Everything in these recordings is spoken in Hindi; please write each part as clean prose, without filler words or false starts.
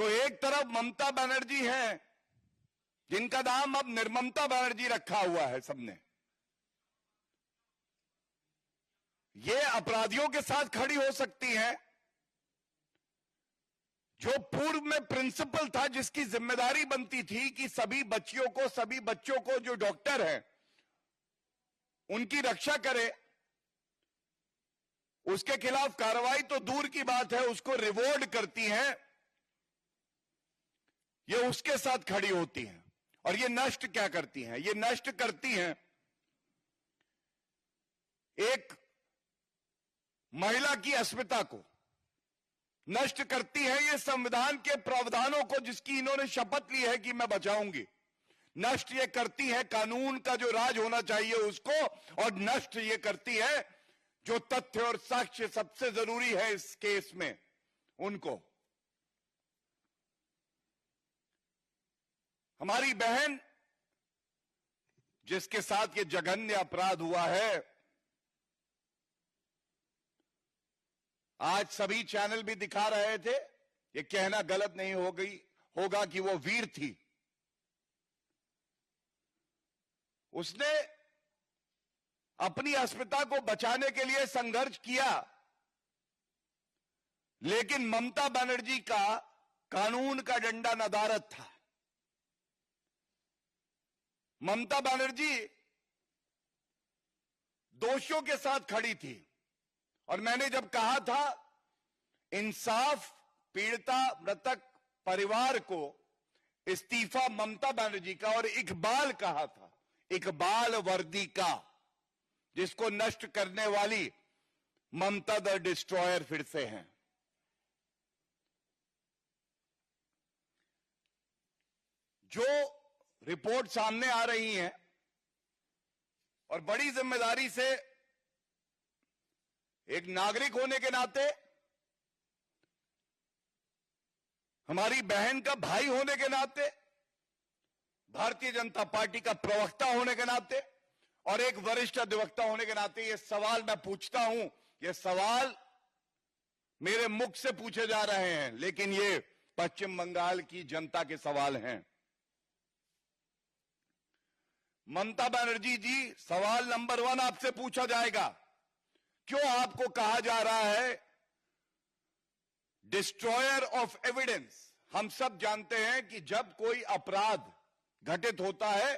तो एक तरफ ममता बनर्जी हैं, जिनका नाम अब निर्ममता बनर्जी रखा हुआ है सबने, ये अपराधियों के साथ खड़ी हो सकती हैं। जो पूर्व में प्रिंसिपल था, जिसकी जिम्मेदारी बनती थी कि सभी बच्चों को जो डॉक्टर हैं उनकी रक्षा करे, उसके खिलाफ कार्रवाई तो दूर की बात है, उसको रिवॉर्ड करती हैं, ये उसके साथ खड़ी होती हैं। और ये नष्ट क्या करती हैं? ये नष्ट करती हैं एक महिला की अस्मिता को, नष्ट करती है ये संविधान के प्रावधानों को जिसकी इन्होंने शपथ ली है कि मैं बचाऊंगी, नष्ट ये करती है कानून का जो राज होना चाहिए उसको, और नष्ट ये करती है जो तथ्य और साक्ष्य सबसे जरूरी है इस केस में उनको। हमारी बहन जिसके साथ ये जघन्य अपराध हुआ है, आज सभी चैनल भी दिखा रहे थे, ये कहना गलत नहीं होगा कि वो वीर थी। उसने अपनी अस्मिता को बचाने के लिए संघर्ष किया, लेकिन ममता बनर्जी का कानून का डंडा नदारद था। ममता बनर्जी दोषियों के साथ खड़ी थी, और मैंने जब कहा था इंसाफ पीड़िता मृतक परिवार को, इस्तीफा ममता बनर्जी का, और इकबाल कहा था, इकबाल वर्दी का, जिसको नष्ट करने वाली ममता द डिस्ट्रॉयर फिर से हैं। जो रिपोर्ट सामने आ रही है, और बड़ी जिम्मेदारी से एक नागरिक होने के नाते, हमारी बहन का भाई होने के नाते, भारतीय जनता पार्टी का प्रवक्ता होने के नाते, और एक वरिष्ठ अधिवक्ता होने के नाते ये सवाल मैं पूछता हूं। ये सवाल मेरे मुख से पूछे जा रहे हैं, लेकिन ये पश्चिम बंगाल की जनता के सवाल हैं। ममता बनर्जी जी, सवाल नंबर 1 आपसे पूछा जाएगा, क्यों आपको कहा जा रहा है डिस्ट्रॉयर ऑफ एविडेंस? हम सब जानते हैं कि जब कोई अपराध घटित होता है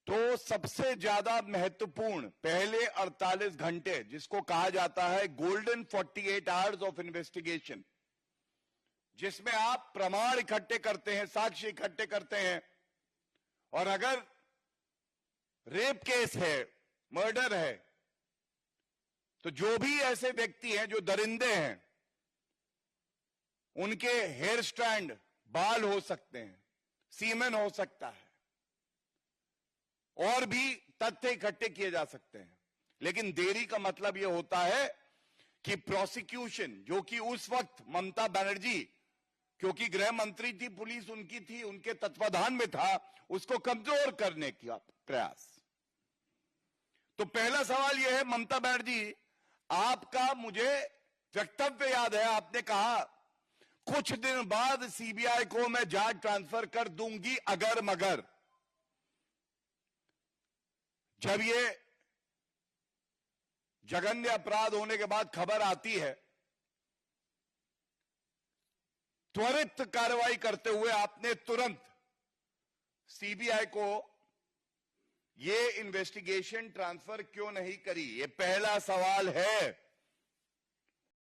तो सबसे ज्यादा महत्वपूर्ण पहले 48 घंटे, जिसको कहा जाता है गोल्डन 48 आवर्स ऑफ इन्वेस्टिगेशन, जिसमें आप प्रमाण इकट्ठे करते हैं, साक्ष्य इकट्ठे करते हैं, और अगर रेप केस है, मर्डर है, तो जो भी ऐसे व्यक्ति हैं जो दरिंदे हैं, उनके हेयर स्ट्रैंड, बाल हो सकते हैं, सीमेन हो सकता है, और भी तथ्य इकट्ठे किए जा सकते हैं। लेकिन देरी का मतलब यह होता है कि प्रोसिक्यूशन, जो कि उस वक्त ममता बनर्जी, क्योंकि गृह मंत्री थी, पुलिस उनकी थी, उनके तत्वाधान में था, उसको कमजोर करने का प्रयास। तो पहला सवाल यह है, ममता बनर्जी, आपका मुझे वक्तव्य याद है, आपने कहा कुछ दिन बाद सीबीआई को मैं जांच ट्रांसफर कर दूंगी अगर मगर। जब ये जघन्य अपराध होने के बाद खबर आती है, त्वरित कार्रवाई करते हुए आपने तुरंत सीबीआई को ये इन्वेस्टिगेशन ट्रांसफर क्यों नहीं करी? ये पहला सवाल है।